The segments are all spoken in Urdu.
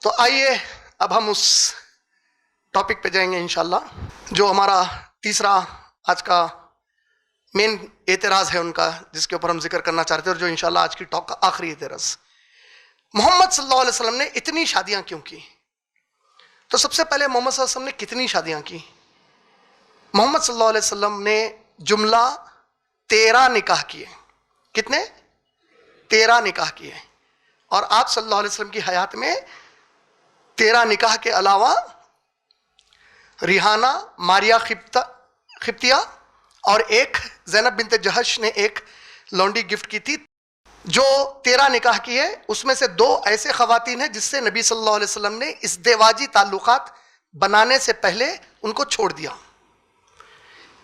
تو آئیے اب ہم اس ٹاپک پہ جائیں گے انشاءاللہ، جو ہمارا تیسرا آج کا مین اعتراض ہے ان کا، جس کے اوپر ہم ذکر کرنا چاہتے ہیں، اور جو انشاءاللہ آج کی ٹاک کا آخری اعتراض، محمد صلی اللہ علیہ وسلم نے اتنی شادیاں کیوں کی؟ تو سب سے پہلے محمد صلی اللہ علیہ وسلم نے کتنی شادیاں کی؟ محمد صلی اللہ علیہ وسلم نے جملہ 13 نکاح کیے۔ کتنے؟ 13 نکاح کیے۔ اور آپ صلی اللہ علیہ وسلم کی حیات میں 13 نکاح کے علاوہ ریحانہ، ماریا خبتیہ اور ایک زینب بنت جہش نے ایک لونڈی گفٹ کی تھی۔ جو 13 نکاح کیے اس میں سے 2 ایسے خواتین ہیں جس سے نبی صلی اللہ علیہ وسلم نے ازدواجی تعلقات بنانے سے پہلے ان کو چھوڑ دیا۔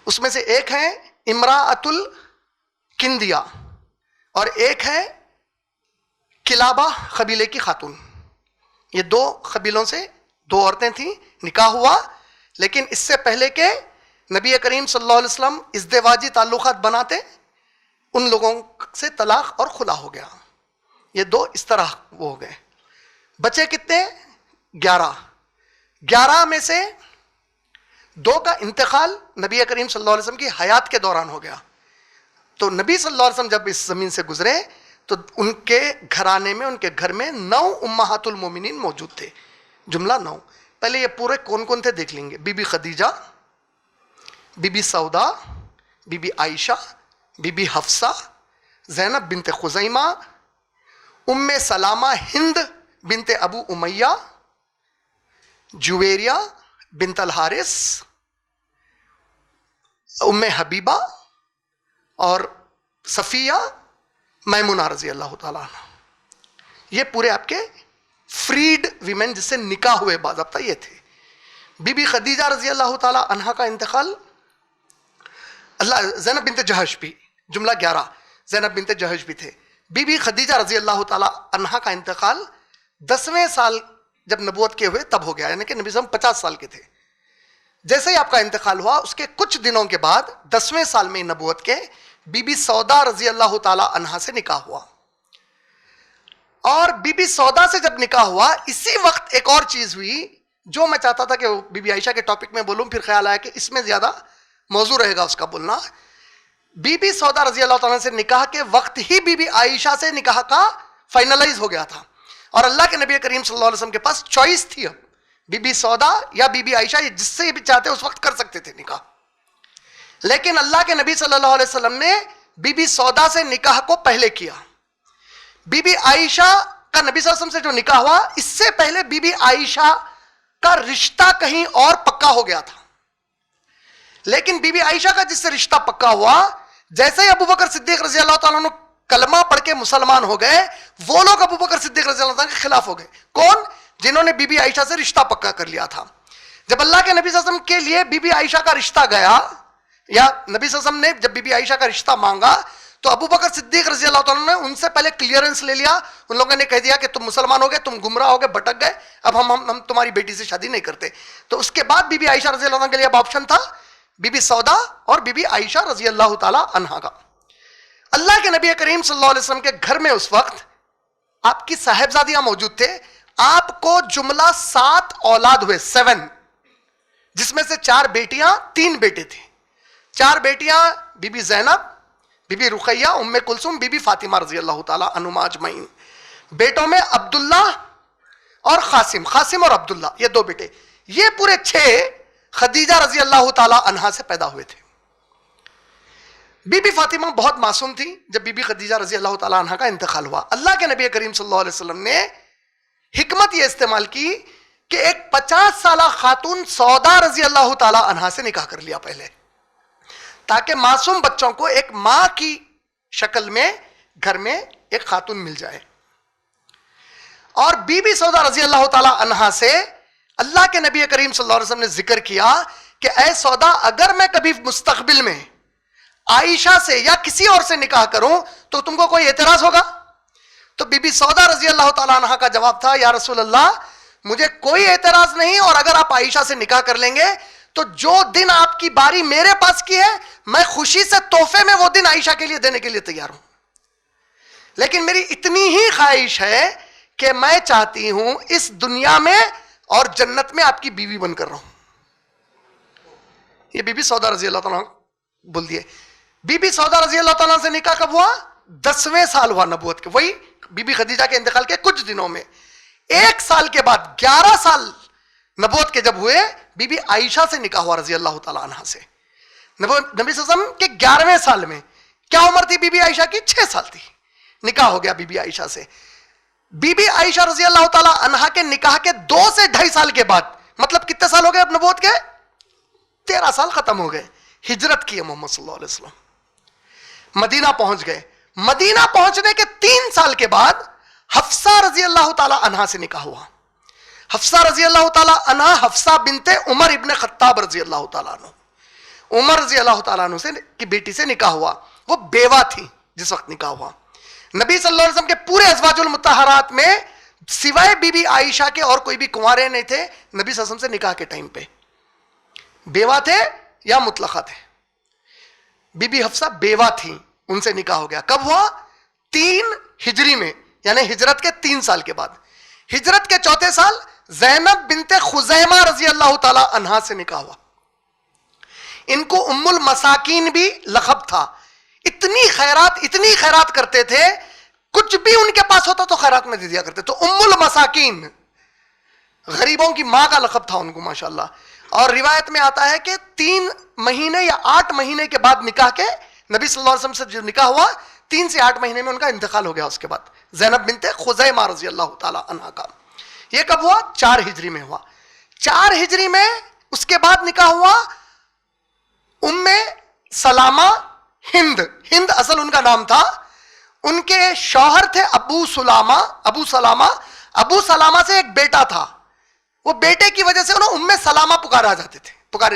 اس میں سے ایک ہے امراۃ الکندیہ اور ایک ہے کلابہ قبیلے کی خاتون۔ یہ 2 قبیلوں سے 2 عورتیں تھیں، نکاح ہوا، لیکن اس سے پہلے کہ نبی کریم صلی اللہ علیہ وسلم ازدواجی تعلقات بناتے، ان لوگوں سے طلاق اور خلا ہو گیا۔ یہ 2 اس طرح وہ ہو گئے۔ بچے کتنے؟ 11 میں سے 2 کا انتقال نبی کریم صلی اللہ علیہ وسلم کی حیات کے دوران ہو گیا۔ تو نبی صلی اللہ علیہ وسلم جب اس زمین سے گزرے تو ان کے گھرانے میں، ان کے گھر میں 9 امہات المومنین موجود تھے، جملہ 9۔ پہلے یہ پورے کون کون تھے دیکھ لیں گے۔ Bibi Bibi Khadija, Bibi Bibi Sauda, Bibi Bibi Aisha, Bibi Bibi Hafsa, Zainab بنت خزیمہ، ام سلامہ ہند بنت ابو امیہ، جویریہ بنت الحارث، ام حبیبہ اور صفیہ، میمونہ رضی اللہ تعالیٰ عنہ۔ یہ پورے آپ کے فریڈ ویمن جس سے نکاح ہوئے باضابطہ یہ تھے۔ بی بی خدیجہ رضی اللہ تعالیٰ عنہ کا انتقال، زینب بنت جہش بھی، جملہ 11 زینب بنت جہش بھی تھے۔ بی بی خدیجہ رضی اللہ تعالیٰ عنہ کا انتقال 10ویں سال جب نبوت کے ہوئے تب ہو گیا، یعنی کہ نبی صلی اللہ علیہ وسلم 50 سال کے تھے۔ جیسے ہی آپ کا انتقال ہوا اس کے کچھ دنوں کے بعد 10ویں سال میں نبوت کے بی بی سودا رضی اللہ تعالیٰ عنہ سے نکاح ہوا۔ اور بی بی سودا سے جب نکاح ہوا اسی وقت ایک اور چیز ہوئی جو میں چاہتا تھا کہ بی بی عائشہ کے ٹاپک میں بولوں، پھر خیال آیا کہ اس میں زیادہ موضوع رہے گا اس کا بولنا۔ بی بی سودا رضی اللہ تعالیٰ سے نکاح کے وقت ہی بی بی عائشہ سے نکاح کا فائنلائز ہو گیا تھا، اور اللہ کے نبی کریم صلی اللہ علیہ وسلم کے پاس چوائس تھی، اب بی بی سودا یا بی بی عائشہ، جس سے بھی چاہتے اس وقت کر سکتے تھے نکاح۔ لیکن اللہ کے نبی صلی اللہ علیہ وسلم نے بی بی سودا سے نکاح کو پہلے کیا۔ بی بی عائشہ کا نبی صلی اللہ علیہ وسلم سے جو نکاح ہوا اس سے پہلے بی بی عائشہ کا رشتہ کہیں اور پکا ہو گیا تھا، لیکن بی بی عائشہ کا جس سے رشتہ پکا ہوا، جیسے ہی ابو بکر صدیق رضی اللہ تعالیٰ عنہ کلمہ پڑھ کے مسلمان ہو گئے، وہ لوگ ابو بکر صدیق رضی اللہ تعالیٰ کے خلاف ہو گئے۔ کون؟ جنہوں نے بی بی عائشہ سے رشتہ پکا کر لیا تھا۔ جب اللہ کے نبی صلی اللہ علیہ وسلم کے لیے بی بی عائشہ کا رشتہ گیا، یا نبی صلی اللہ علیہ وسلم نے جب بی بی عائشہ کا رشتہ مانگا تو ابو بکر صدیق رضی اللہ تعالیٰ نے ان سے پہلے کلیئرنس لے لیا۔ ان لوگوں نے کہہ دیا کہ تم مسلمان ہو گئے، تم گمراہ ہو گئے، بھٹک گئے، اب ہم تمہاری بیٹی سے شادی نہیں کرتے۔ تو اس کے بعد بی بی عائشہ رضی اللہ عنہ کے لیے اب آپشن تھا بی بی سودا اور بی بی عائشہ رضی اللہ تعالیٰ عنہ کا۔ اللہ کے نبی کریم صلی اللہ علیہ وسلم کے گھر میں اس وقت آپ کی صاحبزادیاں موجود تھے۔ آپ کو جملہ 7 اولاد ہوئے، 7، جس میں سے 4 بیٹیاں 3 بیٹے تھے۔ 4 بیٹیاں بی بی زینب، بی بی رقیہ، ام کلثوم، بی بی فاطمہ رضی اللہ تعالیٰ عنہما اجمعین۔ بیٹوں میں عبداللہ اور قاسم اور عبداللہ، یہ 2 بیٹے۔ یہ پورے 6 خدیجہ رضی اللہ تعالیٰ عنہا سے پیدا ہوئے تھے۔ بی بی فاطمہ بہت معصوم تھی جب بی بی خدیجہ رضی اللہ تعالیٰ عنہا کا انتقال ہوا۔ اللہ کے نبی کریم صلی اللہ علیہ وسلم نے حکمت یہ استعمال کی کہ ایک 50 سالہ خاتون سودا رضی اللہ تعالیٰ عنہا سے نکاح کر لیا پہلے، تاکہ معصوم بچوں کو ایک ماں کی شکل میں گھر میں ایک خاتون مل جائے۔ اور بی بی سودا رضی اللہ تعالیٰ عنہا سے اللہ کے نبی کریم صلی اللہ علیہ وسلم نے ذکر کیا کہ اے سودا، اگر میں کبھی مستقبل میں عائشہ سے یا کسی اور سے نکاح کروں تو تم کو کوئی اعتراض ہوگا؟ تو بی بی سودا رضی اللہ تعالیٰ عنہ کا جواب تھا، یا رسول اللہ مجھے کوئی اعتراض نہیں، اور اگر آپ عائشہ سے نکاح کر لیں گے تو جو دن آپ کی باری میرے پاس کی ہے میں خوشی سے تحفے میں وہ دن عائشہ کے لیے دینے کے لیے تیار ہوں، لیکن میری اتنی ہی خواہش ہے کہ میں چاہتی ہوں اس دنیا میں اور جنت میں آپ کی بیوی بن کر رہوں. یہ بی بی سودا رضی اللہ تعالیٰ بول دیے. بی بی سودا رضی اللہ تعالیٰ سے نکاح کب ہوا؟ 10ویں سال ہوا نبوت کے. وہی بی بی خدیجہ کے انتقال کے کچھ دنوں میں. 1 سال کے بعد 11 سال نبوت کے جب ہوئے, بی بی عائشہ سے نکاح ہوا رضی اللہ تعالیٰ عنہ سے. نبی صلی اللہ علیہ وسلم کے 11ویں سال میں. کیا عمر تھی بی بی عائشہ کی؟ 6 سال تھی. نکاح ہو گیا بی بی عائشہ سے. بی بی عائشہ رضی اللہ تعالیٰ عنہ کے نکاح کے 2 سے 2.5 سال کے بعد, مطلب کتنے سال ہو گئے اب نبوت کے؟ 13 سال ختم ہو گئے. ہجرت کی ہے محمد صلی اللہ علیہ وسلم, مدینہ پہنچ گئے. مدینہ پہنچنے کے 3 سال کے بعد حفصہ رضی اللہ تعالیٰ عنہ سے نکاح ہوا. حفصہ رضی اللہ تعالیٰ عنہ حفصہ بنت عمر ابن خطاب رضی اللہ تعالیٰ عنہ, عمر رضی اللہ تعالیٰ عنہ سے کی بیٹی سے نکاح ہوا. وہ بیوہ تھی جس وقت نکاح ہوا. نبی صلی اللہ علیہ وسلم کے پورے ازواج المطہرات میں سوائے بی بی عائشہ کے اور کوئی بھی کنوارے نہیں تھے نبی صلی اللہ علیہ وسلم سے نکاح کے ٹائم پہ. بیوہ تھے یا مطلقہ تھے. بی بی حفصہ بیوہ تھی, ان سے نکاح ہو گیا. کب ہوا؟ 3 ہجری میں, یعنی ہجرت کے 3 سال کے بعد. ہجرت کے 4تھے سال زینب بنت خزیمہ رضی اللہ تعالی عنہا سے نکاح ہوا. ان کو ام المساکین بھی لقب تھا. اتنی خیرات کرتے تھے, کچھ بھی ان کے پاس ہوتا تو خیرات میں دے دیا کرتے. تو ام المساکین, غریبوں کی ماں کا لقب تھا ان کو ماشاءاللہ. اور روایت میں آتا ہے کہ 3 مہینے یا 8 مہینے کے بعد نکاح کے, نبی صلی اللہ علیہ وسلم سے جو نکاح ہوا 3 سے 8 مہینے میں ان کا انتقال ہو گیا. اس کے بعد زینب بنت خزیمہ رضی اللہ تعالی عنہا کا. یہ کب ہوا؟ 4 ہجری میں ہوا. 4 ہجری میں اس کے بعد نکاح ہوا ام سلامہ ہند. ہند اصل ان کا نام تھا. ان کے شوہر تھے ابو سلامہ سے ایک بیٹا تھا. وہ بیٹے کی وجہ سے انہوں ام سلامہ پکارے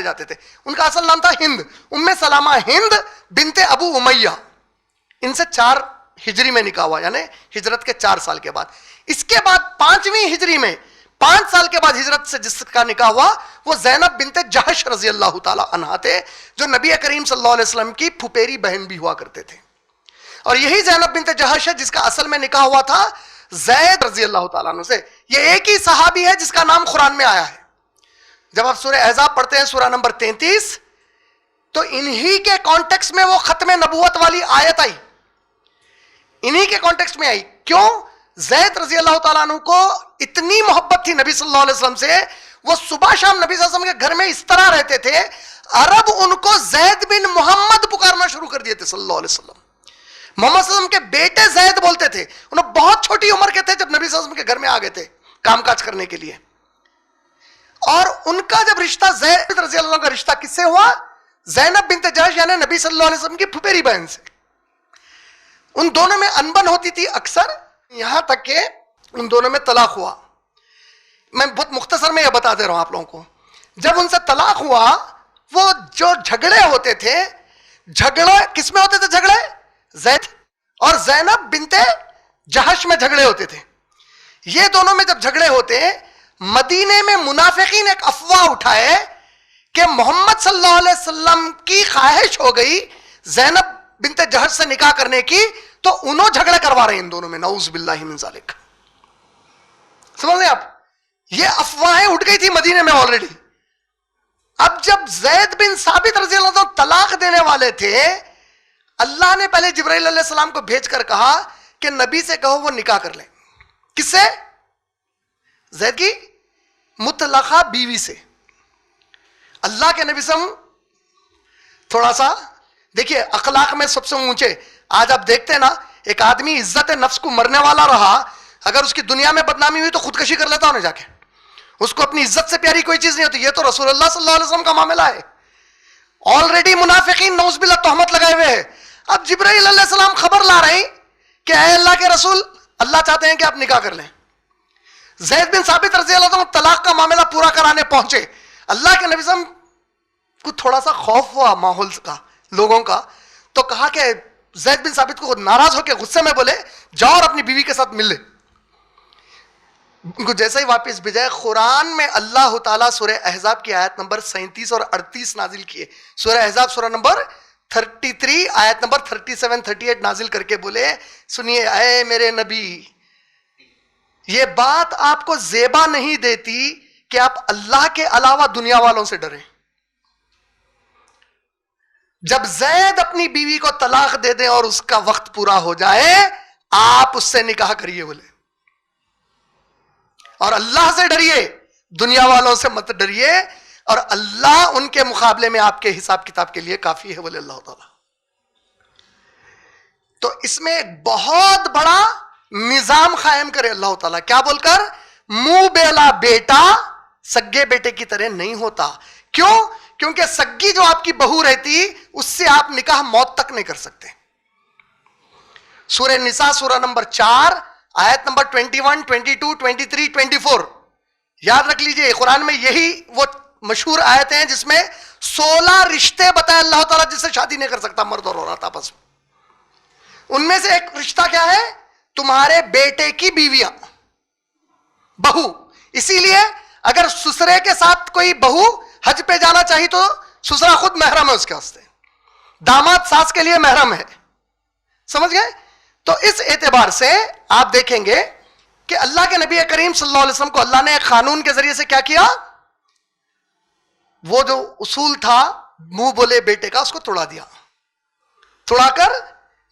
جاتے تھے. ان کا اصل نام تھا ہند. ام سلامہ ہند بنت ابو امیہ. ان سے 4 ہجری میں نکاح ہوا, یعنی ہجرت کے 4 سال کے بعد. اس کے بعد 5ویں ہجری میں 5 سال کے بعد ہجرت سے جس کا نکاح ہوا وہ زینب بنت جہش رضی اللہ تعالی عنہا تھے, جو نبی کریم صلی اللہ علیہ وسلم کی پھپھیری بہن بھی ہوا کرتے تھے. اور یہی زینب بنت جہش ہے جس کا اصل میں نکاح ہوا تھا زید رضی اللہ تعالیٰ عنہ سے. یہ ایک ہی صحابی ہے جس کا نام قرآن میں آیا ہے. جب آپ سورہ احزاب پڑھتے ہیں سورہ نمبر 33, تو انہی کے کانٹیکس میں وہ ختم نبوت والی آیت آئی, انہی کے کانٹیکس میں آئی. کیوں؟ زید رضی اللہ تعالیٰ عنہ کو اتنی محبت تھی نبی صلی اللہ علیہ وسلم سے, وہ صبح شام نبی صلی اللہ علیہ وسلم کے گھر میں اس طرح رہتے تھے, عرب ان کو زید بن محمد پکارنا شروع کر دیے تھے صلی اللہ علیہ وسلم. محمد صلی اللہ علیہ وسلم کے بیٹے زید بولتے تھے. انہوں بہت چھوٹی عمر کے تھے جب نبی صلی اللہ علیہ وسلم کے گھر میں آ گئے تھے کام کاج کرنے کے لیے. اور ان کا جب رشتہ زید رضی اللہ عنہ کا رشتہ کس سے ہوا؟ زینب بنت جہش یعنی نبی صلی اللہ علیہ وسلم کی پھپھیری بہن سے. ان دونوں میں انبن ہوتی تھی اکثر, یہاں تک کہ ان دونوں میں طلاق ہوا. میں بہت مختصر میں یہ بتا دے رہا ہوں آپ لوگوں کو. جب ان سے طلاق ہوا, وہ جو جھگڑے ہوتے تھے, جھگڑے کس میں ہوتے تھے؟ جھگڑے زید اور زینب بنت جہش میں جھگڑے ہوتے تھے. یہ دونوں میں جب جھگڑے ہوتے, مدینے میں منافقین ایک افواہ اٹھائے کہ محمد صلی اللہ علیہ وسلم کی خواہش ہو گئی زینب بنت جہش سے نکاح کرنے کی, تو انہوں جھگڑے کروا رہے ہیں ان دونوں میں. نعوذ باللہ من ذالک. سمجھ لیں آپ, یہ افواہیں اٹھ گئی تھی مدینے میں آلریڈی. اب جب زید بن ثابت رضی اللہ عنہ طلاق دینے والے تھے, اللہ نے پہلے جبرائیل علیہ السلام کو بھیج کر کہا کہ نبی سے کہو وہ نکاح کر لیں. کس سے؟ زید کی مطلقہ بیوی سے. اللہ کے نبی سے تھوڑا سا دیکھیے اخلاق میں سب سے اونچے. آج آپ دیکھتے ہیں نا, ایک آدمی عزت نفس کو مرنے والا رہا, اگر اس کی دنیا میں بدنامی ہوئی تو خودکشی کر لیتا انہیں جا کے. اس کو اپنی عزت سے پیاری کوئی چیز نہیں ہوتی. یہ تو رسول اللہ صلی اللہ علیہ وسلم کا معاملہ ہے. آلریڈی منافقین نعوذ باللہ تہمت لگائے ہوئے ہیں. اب جبرائیل علیہ السلام خبر لا رہے ہیں کہ اے اللہ کے رسول, اللہ چاہتے ہیں کہ آپ نکاح کر لیں. زید بن ثابت رضی اللہ عنہ طلاق کا معاملہ پورا کرانے پہنچے. اللہ کے نبی صلی اللہ علیہ وسلم کو تھوڑا سا خوف ہوا ماحول کا, لوگوں کا, تو کہا کہ زید بن ثابت کو ناراض ہو کے غصے میں بولے جاؤ اور اپنی بیوی کے ساتھ مل لے. ان کو جیسے ہی واپس بھیجائے, قرآن میں اللہ تعالیٰ سورہ احزاب کی آیت نمبر 37 اور 38 نازل کیے. سورہ احزاب سورہ نمبر 33 آیت نمبر 37 38 نازل کر کے بولے سنیے اے میرے نبی, یہ بات آپ کو زیبا نہیں دیتی کہ آپ اللہ کے علاوہ دنیا والوں سے ڈریں. جب زید اپنی بیوی کو طلاق دے دیں اور اس کا وقت پورا ہو جائے, آپ اس سے نکاح کریے بولے, اور اللہ سے ڈریے, دنیا والوں سے مت ڈریے, اور اللہ ان کے مقابلے میں آپ کے حساب کتاب کے لیے کافی ہے بولے اللہ تعالیٰ. تو اس میں ایک بہت بڑا نظام قائم کرے اللہ تعالیٰ, کیا بول کر, منہ بیلا بیٹا سگے بیٹے کی طرح نہیں ہوتا. کیوں؟ کیونکہ سگی جو آپ کی بہو رہتی اس سے آپ نکاح موت تک نہیں کر سکتے. سورہ نساء سورہ نمبر 4 آیت نمبر 21, 22, 23, 24 یاد رکھ لیجئے. قرآن میں یہی وہ مشہور آیتیں ہیں جس میں 16 رشتے بتائے اللہ تعالیٰ جس سے شادی نہیں کر سکتا مرد اور عورت آپس میں. ان میں سے ایک رشتہ کیا ہے, تمہارے بیٹے کی بیویاں, بہو. اسی لیے اگر سسرے کے ساتھ کوئی بہو حج پہ جانا چاہیے تو سسرا خود محرم ہے اس کے واسطے, داماد ساس کے لیے محرم ہے. سمجھ گئے؟ تو اس اعتبار سے آپ دیکھیں گے کہ اللہ کے نبی کریم صلی اللہ علیہ وسلم کو اللہ نے ایک قانون کے ذریعے سے کیا کیا, وہ جو اصول تھا منہ بولے بیٹے کا اس کو توڑا دیا, توڑا کر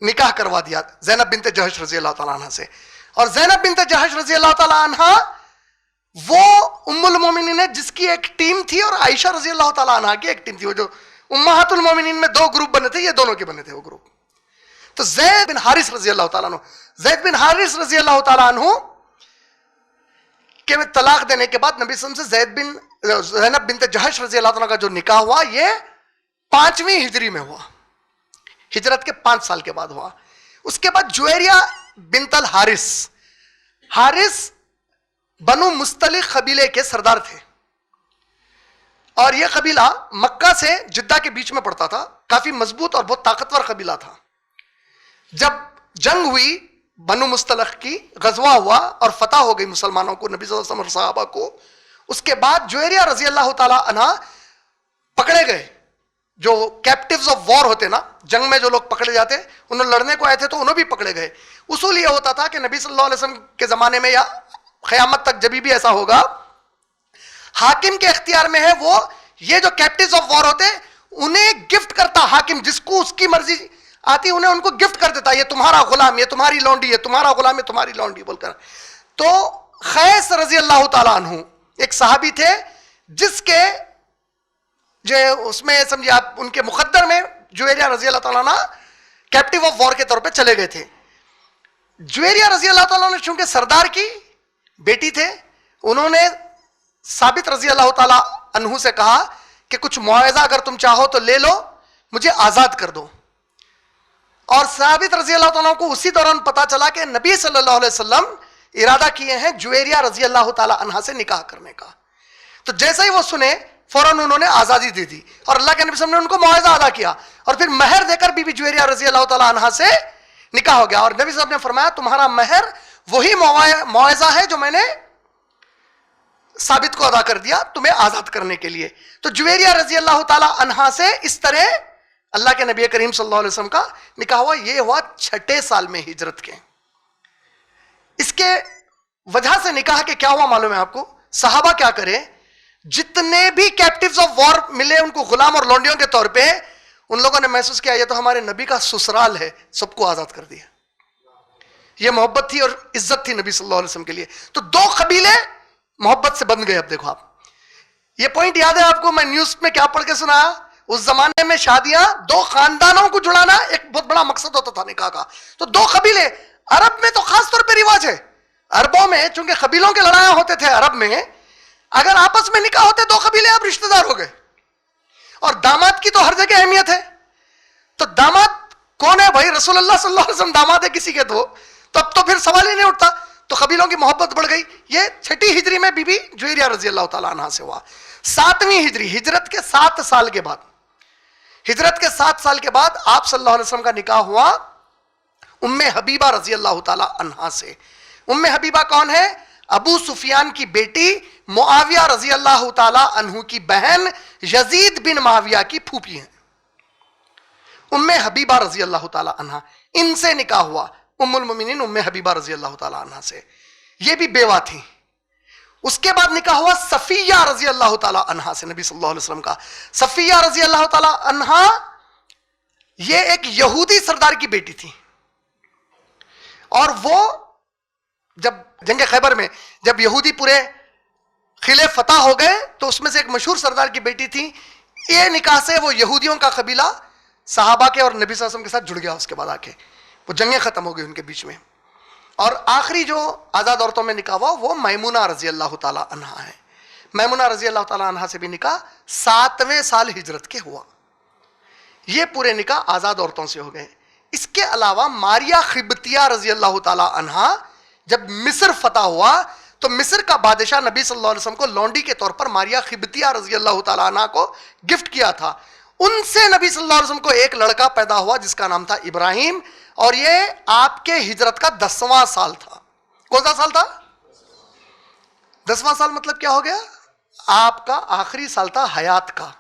نکاح کروا دیا زینب بنت جہش رضی اللہ تعالیٰ عنہ سے. اور زینب بنت جہش رضی اللہ تعالیٰ عنہ وہ ام المومنین ہے جس کی ایک ٹیم تھی, اور عائشہ رضی اللہ تعالیٰ عنہ کی ایک ٹیم تھی. وہ جو امہات المومنین میں 2 گروپ بنے تھے, یہ دونوں کے بنے تھے وہ گروپ. تو زید بن حارث رضی اللہ تعالیٰ عنہ, زید بن حارث رضی اللہ تعالیٰ عنہ کہ طلاق دینے کے بعد نبی صلی اللہ علیہ وسلم سے زینب بنت جہش رضی اللہ تعالیٰ کا جو نکاح ہوا یہ 5ویں ہجری میں ہوا, ہجرت کے 5 سال کے بعد ہوا. اس کے بعد جویریہ بنت الحارث, حارث بنو مستلق قبیلے کے سردار تھے, اور یہ قبیلہ مکہ سے جدہ کے بیچ میں پڑتا تھا, کافی مضبوط اور بہت طاقتور قبیلہ تھا. جب جنگ ہوئی بنو مستلق کی, غزوہ ہوا اور فتح ہو گئی مسلمانوں کو, نبی صلی اللہ علیہ وسلم اور صحابہ کو, اس کے بعد جویریہ رضی اللہ تعالی عنہ پکڑے گئے. جو کیپٹیوز آف وار ہوتے نا, جنگ میں جو لوگ پکڑے جاتے انہوں لڑنے کو آئے تھے تو انہوں بھی پکڑے گئے. اصول یہ ہوتا تھا کہ نبی صلی اللہ علیہ وسلم کے زمانے میں یا قیامت تک جبھی بھی ایسا ہوگا, حاکم کے اختیار میں ہے وہ یہ جو کیپٹیوز آف وار ہوتے انہیں گفٹ کرتا حاکم, جس کو اس کی مرضی آتی انہیں ان کو گفٹ کر دیتا, یہ تمہارا غلام, یہ تمہاری لونڈی, یہ تمہارا غلام, یہ تمہاری لونڈی بول کر. تو خیس رضی اللہ تعالیٰ عنہ ایک صحابی تھے جس کے جو اس میں سمجھے آپ ان کے مقدر میں جویریہ رضی اللہ تعالیٰ عنہ کیپٹیو آف وار کے طور پہ چلے گئے تھے. جویریہ رضی اللہ تعالیٰ عنہ چونکہ سردار کی بیٹی تھے, انہوں نے ثابت رضی اللہ تعالیٰ عنہ سے کہا کہ کچھ معاوضہ اگر تم چاہو تو لے لو, مجھے آزاد کر دو. اور ثابت رضی اللہ تعالیٰ کو اسی دوران پتا چلا کہ نبی صلی اللہ علیہ وسلم ارادہ کیے ہیں جویریہ رضی اللہ تعالیٰ عنہ سے نکاح کرنے کا. تو جیسے ہی وہ سنے فوراً انہوں نے آزادی دے دی, اور اللہ کے نبی صلی اللہ علیہ وسلم نے ان کو معاوضہ ادا کیا, اور پھر مہر دے کر بی بی جویریہ رضی اللہ تعالیٰ عنہ سے نکاح ہو گیا. اور نبی صلی اللہ علیہ وسلم نے فرمایا تمہارا مہر وہی معاوضہ ہے جو میں نے ثابت کو ادا کر دیا تمہیں آزاد کرنے کے لیے. تو جویریہ رضی اللہ تعالیٰ عنہ سے اس طرح اللہ کے نبی کریم صلی اللہ علیہ وسلم کا نکاح ہوا. یہ ہوا 6 سال میں ہجرت کے. اس کے وجہ سے نکاح کے کیا ہوا معلوم ہے آپ کو؟ صحابہ کیا کرے, جتنے بھی کیپٹیوز آف وار ملے ان کو غلام اور لونڈیوں کے طور پہ, ان لوگوں نے محسوس کیا یہ تو ہمارے نبی کا سسرال ہے, سب کو آزاد کر دیا. یہ محبت تھی اور عزت تھی نبی صلی اللہ علیہ وسلم کے لیے. تو 2 قبیلے محبت سے بن گئے. اب دیکھو آپ, یہ پوائنٹ یاد ہے آپ کو, میں نیوز میں کیا پڑھ کے سنایا, اس زمانے میں شادیاں 2 خاندانوں کو جڑانا ایک بہت بڑا مقصد ہوتا تھا نکاح کا. تو 2 قبیلے, عرب میں تو خاص طور پہ رواج ہے, عربوں میں چونکہ قبیلوں کے لڑائیاں ہوتے تھے عرب میں, اگر آپس میں نکاح ہوتے 2 قبیلے آپ رشتہ دار ہو گئے. اور داماد کی تو ہر جگہ اہمیت ہے. تو داماد کون ہے بھائی؟ رسول اللہ صلی اللہ علیہ وسلم داماد ہے کسی کے, تو اب تو پھر سوال ہی نہیں اٹھتا. تو قبیلوں کی محبت بڑھ گئی. یہ 6 ہجری میں بی بی جویریہ رضی اللہ تعالیٰ عنہ سے ہوا. 7ویں ہجری, ہجرت کے 7 سال کے بعد, ہجرت کے 7 سال کے بعد آپ صلی اللہ علیہ وسلم کا نکاح ہوا ام حبیبہ رضی اللہ تعالیٰ عنہ سے. ام حبیبہ کون ہے؟ ابو سفیان کی بیٹی, معاویہ رضی اللہ تعالیٰ عنہ کی بہن, یزید بن معاویہ کی پھوپھی ہیں. ام حبیبہ رضی اللہ تعالیٰ عنہ, ان سے نکاح ہوا ام المومنین ام حبیبہ رضی اللہ تعالیٰ عنہ سے. یہ بھی بیوہ تھی. اس کے بعد نکاح ہوا صفیہ رضی اللہ تعالی عنہا سے, نبی صلی اللہ علیہ وسلم کا. صفیہ رضی اللہ تعالی عنہا یہ ایک یہودی سردار کی بیٹی تھی, اور وہ جب جنگ خیبر میں جب یہودی پورے قلعے فتح ہو گئے تو اس میں سے ایک مشہور سردار کی بیٹی تھی. یہ نکاح سے وہ یہودیوں کا قبیلہ صحابہ کے اور نبی صلی اللہ علیہ وسلم کے ساتھ جڑ گیا. اس کے بعد آ کے وہ جنگیں ختم ہو گئی ان کے بیچ میں. اور آخری جو آزاد عورتوں میں نکاح ہوا وہ میمونہ رضی اللہ تعالی عنہا ہے. میمونہ رضی اللہ تعالی عنہا سے بھی نکاح 7ویں سال ہجرت کے ہوا. یہ پورے نکاح آزاد عورتوں سے ہو گئے. اس کے علاوہ ماریہ قبطیہ رضی اللہ تعالی عنہا جب مصر فتح ہوا تو مصر کا بادشاہ نبی صلی اللہ علیہ وسلم کو لونڈی کے طور پر ماریہ قبطیہ رضی اللہ تعالی عنہا کو گفٹ کیا تھا. ان سے نبی صلی اللہ علیہ وسلم کو ایک لڑکا پیدا ہوا جس کا نام تھا ابراہیم, اور یہ آپ کے ہجرت کا 10واں سال تھا. کون سا سال تھا؟ 10واں سال. مطلب کیا ہو گیا؟ آپ کا آخری سال تھا حیات کا.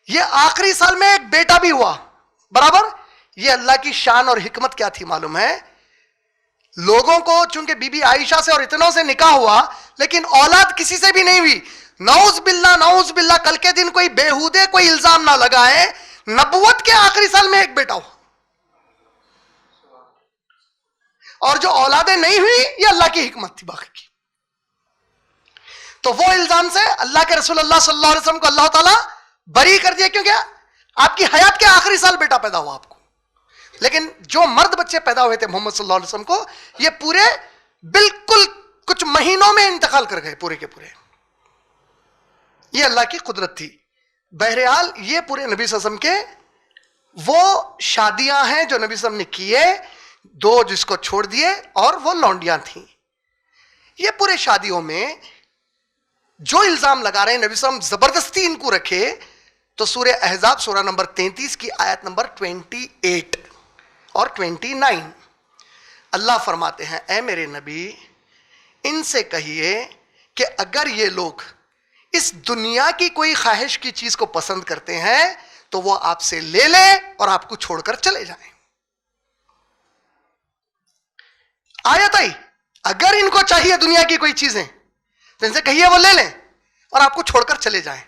یہ آخری سال میں ایک بیٹا بھی ہوا برابر. یہ اللہ کی شان اور حکمت کیا تھی معلوم ہے؟ لوگوں کو چونکہ بی بی عائشہ سے اور اتنوں سے نکاح ہوا لیکن اولاد کسی سے بھی نہیں ہوئی. نعوذ باللہ نعوذ باللہ, کل کے دن کوئی بیہودے کوئی الزام نہ لگائے. نبوت کے آخری سال میں ایک بیٹا ہوا, اور جو اولادیں نہیں ہوئی یہ اللہ کی حکمت تھی باقی کی. تو وہ الزام سے اللہ کے رسول اللہ صلی اللہ علیہ وسلم کو اللہ تعالیٰ بری کر دیا, کیونکہ آپ کی حیات کے آخری سال بیٹا پیدا ہوا آپ کو. لیکن جو مرد بچے پیدا ہوئے تھے محمد صلی اللہ علیہ وسلم کو, یہ پورے بالکل کچھ مہینوں میں انتقال کر گئے پورے کے پورے. یہ اللہ کی قدرت تھی. بہرحال یہ پورے نبی صلی اللہ علیہ وسلم کے وہ شادیاں ہیں جو نبی صلی اللہ علیہ وسلم نے کیے, 2 جس کو چھوڑ دیے, اور وہ لونڈیاں تھیں. یہ پورے شادیوں میں جو الزام لگا رہے ہیں نبی صلی اللہ علیہ وسلم زبردستی ان کو رکھے, تو سورہ احزاب سورہ نمبر 33 کی آیت نمبر 28 اور 29 اللہ فرماتے ہیں, اے میرے نبی ان سے کہیے کہ اگر یہ لوگ اس دنیا کی کوئی خواہش کی چیز کو پسند کرتے ہیں تو وہ آپ سے لے لیں اور آپ کو چھوڑ کر چلے جائیں. آیت آئی, اگر ان کو چاہیے دنیا کی کوئی چیزیں تو ان سے کہیے وہ لے لیں اور آپ کو چھوڑ کر چلے جائیں.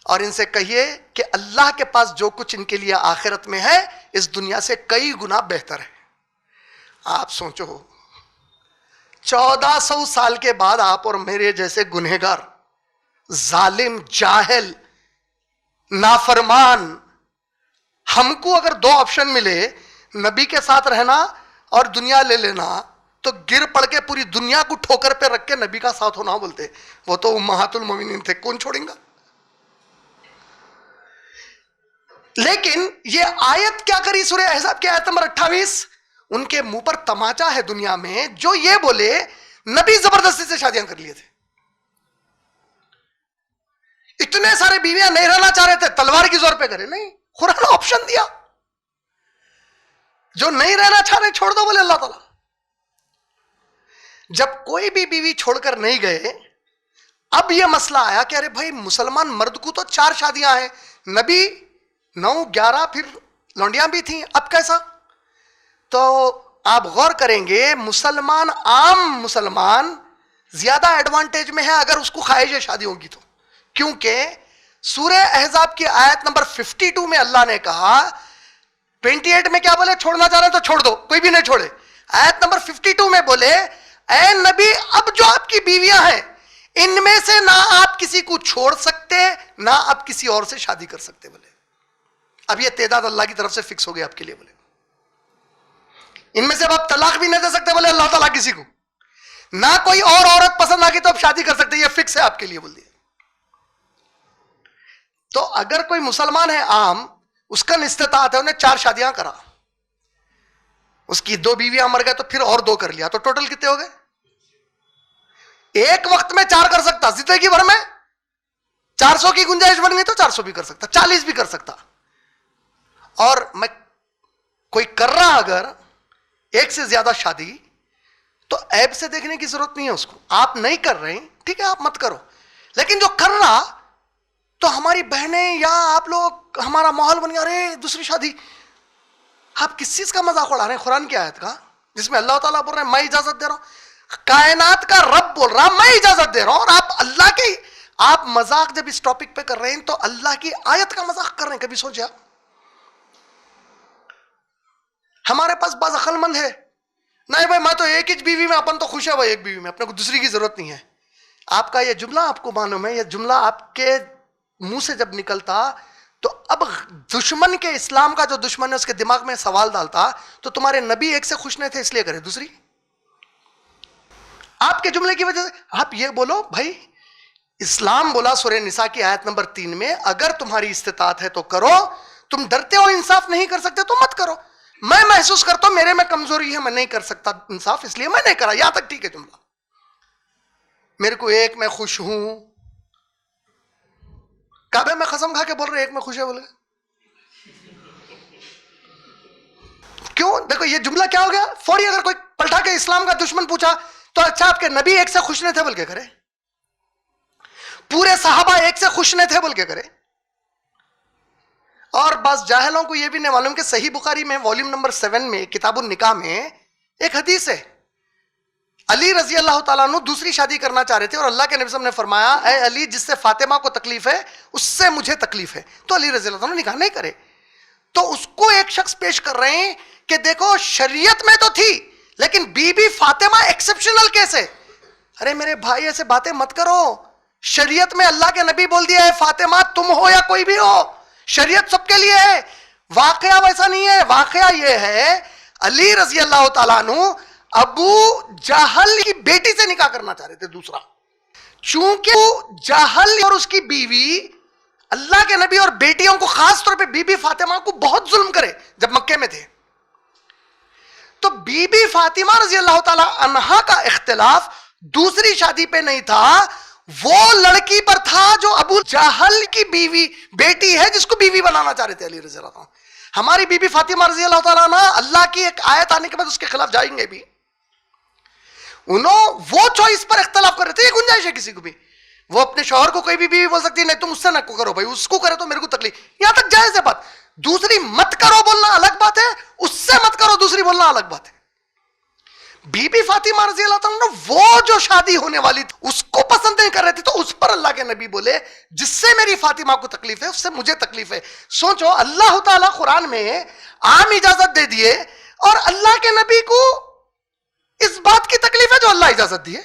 اور ان سے کہیے کہ اللہ کے پاس جو کچھ ان کے لیے آخرت میں ہے اس دنیا سے کئی گنا بہتر ہے. آپ سوچو 1400 سال کے بعد آپ اور میرے جیسے گنہگار, ظالم, جاہل, نافرمان, ہم کو اگر 2 آپشن ملے, نبی کے ساتھ رہنا اور دنیا لے لینا, تو گر پڑ کے پوری دنیا کو ٹھوکر پہ رکھ کے نبی کا ساتھ ہونا بولتے. وہ تو امہات المومنین تھے, کون چھوڑیں گا؟ لیکن یہ آیت کیا کری سورہ احزاب کی آیت نمبر 28, ان کے منہ پر تماچا ہے دنیا میں جو یہ بولے نبی زبردستی سے شادیاں کر لیے تھے. اتنے سارے بیویاں نہیں رہنا چاہ رہے تھے, تلوار کی زور پہ کرے نہیں, قرآن نے آپشن دیا, جو نہیں رہنا چاہ رہے چھوڑ دو بولے اللہ تعالیٰ. جب کوئی بھی بیوی چھوڑ کر نہیں گئے, اب یہ مسئلہ آیا کہ ارے بھائی مسلمان مرد کو تو 4 شادیاں ہیں, نبی 9 11 پھر لونڈیاں بھی تھیں, اب کیسا؟ تو آپ غور کریں گے مسلمان, عام مسلمان زیادہ ایڈوانٹیج میں ہے اگر اس کو خواہش ہے شادیوں کی تو, کیونکہ سورہ احزاب کی آیت نمبر 52 میں اللہ نے کہا, 28 میں کیا بولے؟ چھوڑنا چاہ رہے تو چھوڑ دو, کوئی بھی نہیں چھوڑے. آیت نمبر 52 میں بولے اے نبی اب جو آپ کی بیویاں ہیں ان میں سے نہ آپ کسی کو چھوڑ سکتے نہ آپ کسی اور سے شادی کر سکتے. بولے اب یہ تعداد اللہ کی طرف سے فکس ہو گئی آپ کے لیے. بولے ان میں سے اب آپ طلاق بھی نہیں دے سکتے, بولے اللہ تعالیٰ کسی کو, نہ کوئی اور عورت پسند آ گئی تو آپ شادی کر سکتے, یہ فکس ہے آپ کے لیے بول دیا. تو اگر کوئی مسلمان ہے عام, اس کا استطاعت ہے, انہیں 4 شادیاں کرا, اس کی 2 بیویاں مر گئے تو پھر اور 2 کر لیا, تو ٹوٹل کتنے ہو گئے؟ ایک وقت میں 4 کر سکتا, زندگی بھر میں 400 کی گنجائش بن گئی تو 400 بھی کر سکتا, 40 بھی کر سکتا. اور میں کوئی کر رہا اگر ایک سے زیادہ شادی تو عیب سے دیکھنے کی ضرورت نہیں ہے اس کو. آپ نہیں کر رہے ٹھیک ہے, آپ مت کرو, لیکن جو کر رہا تو ہماری بہنیں یا آپ لوگ ہمارا ماحول بن گیا, ارے دوسری شادی. آپ کس چیز کا مذاق اڑا رہے ہیں؟ قرآن کی آیت کا جس میں اللہ تعالیٰ بول رہے ہیں میں اجازت دے رہا ہوں. کائنات کا رب بول رہا میں اجازت دے رہا ہوں، اور آپ اللہ کے، آپ مذاق جب اس ٹاپک پہ کر رہے ہیں تو اللہ کی آیت کا مذاق کر رہے ہیں. کبھی سوچا؟ ہمارے پاس بعض عقل مند ہے، نہیں بھائی میں تو ایک ہی بیوی میں، اپن تو خوش ہے بھائی ایک بیوی میں، اپنے کو دوسری کی ضرورت نہیں ہے. آپ کا یہ جملہ آپ کو معلوم ہے، یہ جملہ آپ کے منہ سے جب نکلتا تو اب دشمن کے اسلام کا جو دشمن ہے اس کے دماغ میں سوال ڈالتا تو تمہارے نبی ایک سے خوش نہیں تھے اس لیے کرے دوسری. آپ کے جملے کی وجہ سے آپ یہ بولو بھائی اسلام بولا سورہ نساء کی آیت نمبر 3 میں اگر تمہاری استطاعت ہے تو کرو، تم ڈرتے ہو انصاف نہیں کر سکتے تو مت کرو. میں محسوس کرتا ہوں میرے میں کمزوری ہے، میں نہیں کر سکتا انصاف اس لیے میں نہیں کرا، یہاں تک ٹھیک ہے جملہ. میرے کو ایک میں خوش ہوں، کعبے میں قسم کھا کے بول رہے ایک میں خوش ہے بولے کیوں؟ دیکھو یہ جملہ کیا ہو گیا فوری. اگر کوئی پلٹا کے اسلام کا دشمن پوچھا تو اچھا آپ کے نبی ایک سے خوش نہیں تھے بول کے کرے، پورے صحابہ ایک سے خوش نہیں تھے بول کے کرے. اور بعض جاہلوں کو یہ بھی نہیں معلوم کہ صحیح بخاری میں والیوم نمبر 7 میں کتاب النکاح میں ایک حدیث ہے، علی رضی اللہ تعالیٰ عنہ دوسری شادی کرنا چاہ رہے تھے اور اللہ کے نبی صلی اللہ علیہ وسلم نے فرمایا اے علی جس سے فاطمہ کو تکلیف ہے اس سے مجھے تکلیف ہے. تو علی رضی اللہ تعالیٰ نکاح نہیں کرے. تو اس کو ایک شخص پیش کر رہے ہیں کہ دیکھو شریعت میں تو تھی لیکن بی بی فاطمہ ایکسپشنل کیس ہے. ارے میرے بھائی ایسے باتیں مت کرو، شریعت میں اللہ کے نبی بول دیا ہے فاطمہ تم ہو یا کوئی بھی ہو، شریعت سب کے لیے ہے. واقعہ ویسا نہیں ہے، واقعہ یہ ہے علی رضی اللہ تعالیٰ عنہ ابو جہل کی بیٹی سے نکاح کرنا چاہ رہے تھے دوسرا، چونکہ جہل اور اس کی بیوی اللہ کے نبی اور بیٹیوں کو خاص طور پہ بی بی فاطمہ کو بہت ظلم کرے جب مکے میں تھے. تو بی بی فاطمہ رضی اللہ تعالی عنہا کا اختلاف دوسری شادی پہ نہیں تھا، وہ لڑکی پر تھا جو ابو جہل کی بیوی بیٹی ہے جس کو بیوی بنانا چاہ رہے تھے علی رضی اللہ عنہ. ہماری بی بی فاطمہ رضی اللہ تعالیٰ عنہ اللہ کی ایک آیت آنے کے بعد اس کے خلاف جائیں گے بھی، انہوں وہ چوائس پر اختلاف کر رہے تھے. یہ گنجائش ہے کسی کو بھی، وہ اپنے شوہر کو کوئی بھی بیوی بول سکتی ہے نہیں تم اس سے نہ کرو بھائی، اس کو کرے تو میرے کو تکلیف، یہاں تک جائز ہے بات. دوسری مت کرو بولنا الگ بات ہے، اس سے مت کرو دوسری بولنا الگ بات ہے. بی بی فاطمہ رضی اللہ تعالیٰ عنہ وہ جو شادی ہونے والی تھی اس کو پسند نہیں کر رہے تھے تو اس پر اللہ کے نبی بولے جس سے میری فاطمہ کو تکلیف ہے اس سے مجھے تکلیف ہے. سوچو اللہ تعالیٰ قرآن میں عام اجازت دے دیے اور اللہ کے نبی کو اس بات کی تکلیف ہے جو اللہ اجازت دیے.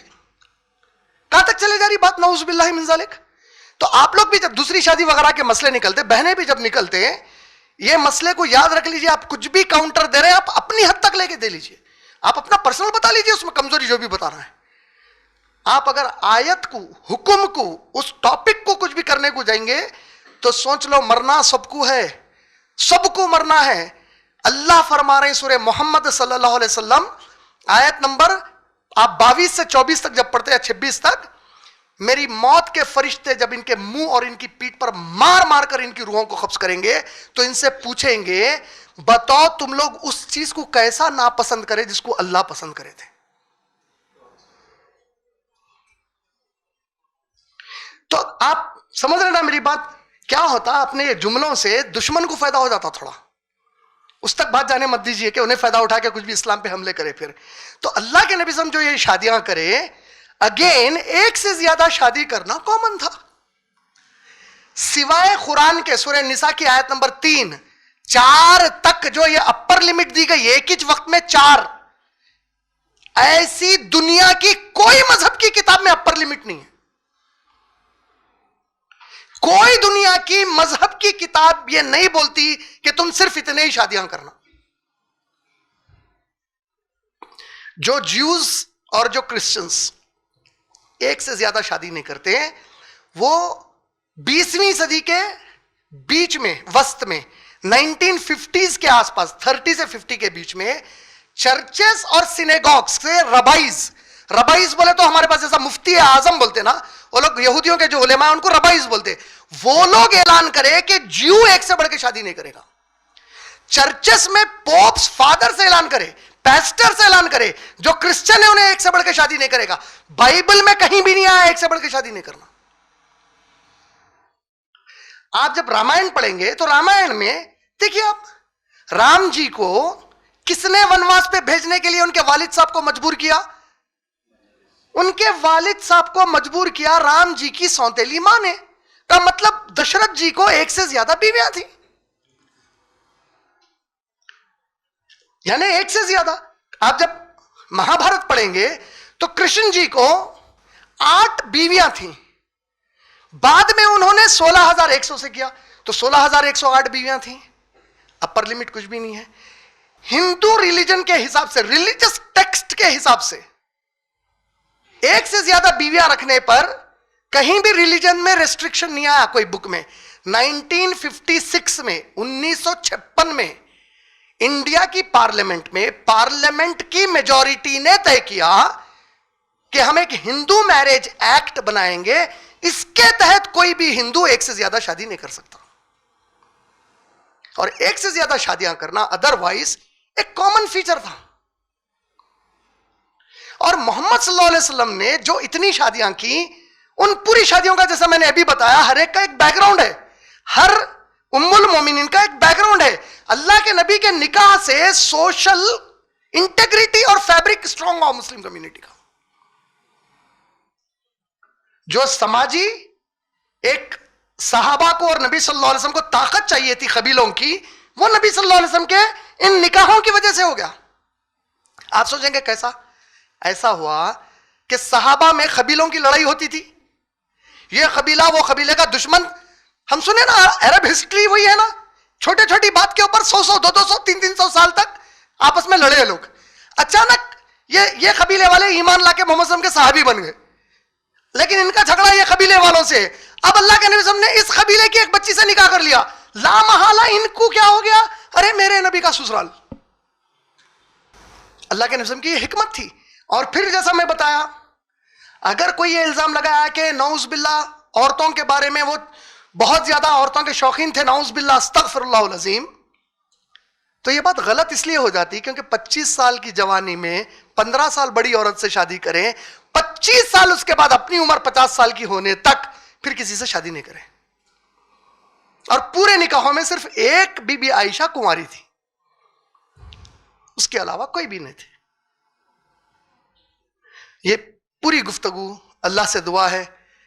کہاں تک چلے جا رہی بات، نعوذ باللہ من ذالک. تو آپ لوگ بھی جب دوسری شادی وغیرہ کے مسئلے نکلتے، بہنیں بھی جب نکلتے ہیں، یہ مسئلے کو یاد رکھ لیجئے. آپ کچھ بھی کاؤنٹر دے رہے ہیں آپ اپنی حد تک لے کے دے لیجئے، آپ اپنا پرسنل بتا لیجئے، اس میں کمزوری جو بھی بتا رہا ہے. آپ اگر آیت کو، حکم کو، اس ٹاپک کو کچھ بھی کرنے کو جائیں گے تو سوچ لو مرنا سب کو ہے، سب کو مرنا ہے. اللہ فرما رہے ہیں سورہ محمد صلی اللہ علیہ وسلم آیت نمبر آپ 22 سے 24 تک جب پڑھتے ہیں 26 تک، میری موت کے فرشتے جب ان کے منہ اور ان کی پیٹھ پر مار مار کر ان کی روحوں کو قبض کریں گے تو ان سے پوچھیں گے بتاؤ تم لوگ اس چیز کو کیسا ناپسند کرے جس کو اللہ پسند کرے تھے. تو آپ سمجھ رہے نا میری بات؟ کیا ہوتا اپنے یہ جملوں سے دشمن کو فائدہ ہو جاتا، تھوڑا اس تک بات جانے مت دیجئے کہ انہیں فائدہ اٹھا کے کچھ بھی اسلام پہ حملے کرے. پھر تو اللہ کے نبی صلی اللہ علیہ وسلم جو یہ شادیاں کرے، اگین ایک سے زیادہ شادی کرنا کامن تھا سوائے قرآن کے سورہ نساء کی آیت نمبر 3 4 تک جو یہ اپر لمٹ دی گئی ایک ہی وقت میں 4. ایسی دنیا کی کوئی مذہب کی کتاب میں اپر لمٹ نہیں ہے، کوئی دنیا کی مذہب کی کتاب یہ نہیں بولتی کہ تم صرف اتنے ہی شادیاں کرنا. جو جیوز اور جو کرسچنز ایک سے زیادہ شادی نہیں کرتے ہیں، وہ 20ویں صدی کے بیچ میں، وسط میں 1950s کے آس پاس 30 سے 50 کے بیچ میں چرچز اور سینیگوگز سے ربائز بولے تو ہمارے پاس جیسا مفتی اعظم بولتے نا، وہ لوگ یہودیوں کے جو علماء ہیں ان کو ربائز بولتے، وہ لوگ اعلان کرے کہ جیو ایک سے بڑھ کے شادی نہیں کرے گا. چرچز میں پوپس فادر سے اعلان کرے، پیسٹر سے اعلان کرے جو کرسچن ہے انہیں ایک سے بڑھ کے شادی نہیں کرے گا. بائبل میں کہیں بھی نہیں آیا ایک سے بڑھ کے شادی نہیں کرنا. آپ جب رامائن پڑھیں گے تو رامائن میں دیکھیے آپ رام جی کو کس نے ونواس پہ بھیجنے کے لیے ان کے والد صاحب کو مجبور کیا؟ ان کے والد صاحب کو مجبور کیا رام جی کی سونتیلی مانے، کا مطلب دشرتھ جی کو ایک سے زیادہ بیویاں تھیں، یعنی ایک سے زیادہ. آپ جب مہا بھارت پڑھیں گے تو کرشن جی کو 8 بیویاں تھیں، بعد میں انہوں نے 16,100 سے کیا تو 16,108 بیویاں تھیں. اپر لمٹ کچھ بھی نہیں ہے. ہندو ریلیجن کے حساب سے، ریلیجس ٹیکسٹ کے حساب سے ایک سے زیادہ بیویاں رکھنے پر کہیں بھی ریلیجن میں ریسٹرکشن نہیں آیا کوئی بک میں. 1956 میں 1956 میں انڈیا کی پارلیمنٹ میں پارلیمنٹ کی میجورٹی نے طے کیا کہ ہم ایک ہندو میرج ایکٹ بنائیں گے، اس کے تحت کوئی بھی ہندو ایک سے زیادہ شادی نہیں کر سکتا. اور ایک سے زیادہ شادیاں کرنا ادروائز ایک کامن فیچر تھا. اور محمد صلی اللہ علیہ وسلم نے جو اتنی شادیاں کی، ان پوری شادیوں کا جیسا میں نے ابھی بتایا ہر ایک کا ایک بیک گراؤنڈ ہے، ہر ام المومنین کا ایک بیک گراؤنڈ ہے. اللہ کے نبی کے نکاح سے سوشل انٹیگریٹی اور فیبرک اسٹرانگ ہوا مسلم کمیونٹی کا. جو سماجی ایک صحابہ کو اور نبی صلی اللہ علیہ وسلم کو طاقت چاہیے تھی قبیلوں کی، وہ نبی صلی اللہ علیہ وسلم کے ان نکاحوں کی وجہ سے ہو گیا. آپ سوچیں گے کیسا؟ ایسا ہوا کہ صحابہ میں قبیلوں کی لڑائی ہوتی تھی، یہ قبیلہ وہ قبیلے کا دشمن. ہم سنے نا عرب ہسٹری وہی ہے نا، چھوٹے چھوٹی بات کے اوپر 100 200 300 سال تک آپس میں لڑے لوگ. اچانک یہ قبیلے والے ایمان لا کے محمد صلی اللہ علیہ وسلم کے صحابی بن گئے، لیکن ان کا جھگڑا یہ قبیلے والوں سے. اب اللہ کے نبی صلی اللہ علیہ وسلم نے اس قبیلے کی ایک بچی سے نکاح کر لیا، لا محالہ ان کو کیا ہو گیا؟ ارے میرے نبی کا سسرال. اللہ کے نبی صلی اللہ علیہ وسلم کی یہ حکمت تھی. اور پھر جیسا میں بتایا، اگر کوئی یہ الزام لگایا کہ نعوذ باللہ عورتوں کے بارے میں وہ بہت زیادہ عورتوں کے شوقین تھے، نعوذ باللہ استغفر اللہ العظیم، تو یہ بات غلط اس لیے ہو جاتی کیونکہ 25 سال کی جوانی میں 15 سال بڑی عورت سے شادی کریں، 25 سال اس کے بعد اپنی عمر 50 سال کی ہونے تک پھر کسی سے شادی نہیں کریں. اور پورے نکاحوں میں صرف ایک بی بی عائشہ کنواری تھی، اس کے علاوہ کوئی بھی نہیں تھے. یہ پوری گفتگو اللہ سے دعا ہے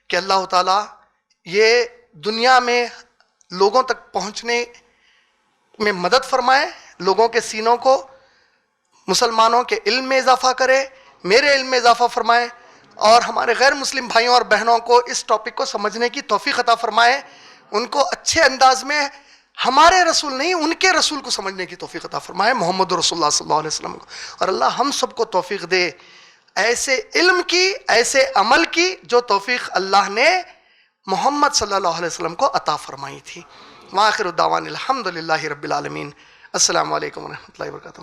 کہ اللہ تعالیٰ یہ دنیا میں لوگوں تک پہنچنے میں مدد فرمائے، لوگوں کے سینوں کو، مسلمانوں کے علم میں اضافہ کرے، میرے علم میں اضافہ فرمائے، اور ہمارے غیر مسلم بھائیوں اور بہنوں کو اس ٹاپک کو سمجھنے کی توفیق عطا فرمائے، ان کو اچھے انداز میں ہمارے رسول نہیں ان کے رسول کو سمجھنے کی توفیق عطا فرمائے، محمد رسول اللہ صلی اللہ علیہ وسلم کو. اور اللہ ہم سب کو توفیق دے ایسے علم کی، ایسے عمل کی جو توفیق اللہ نے محمد صلی اللہ علیہ وسلم کو عطا فرمائی تھی. وآخر الدعوان الحمدللہ رب العالمین. السلام علیکم ورحمۃ اللہ وبرکاتہ.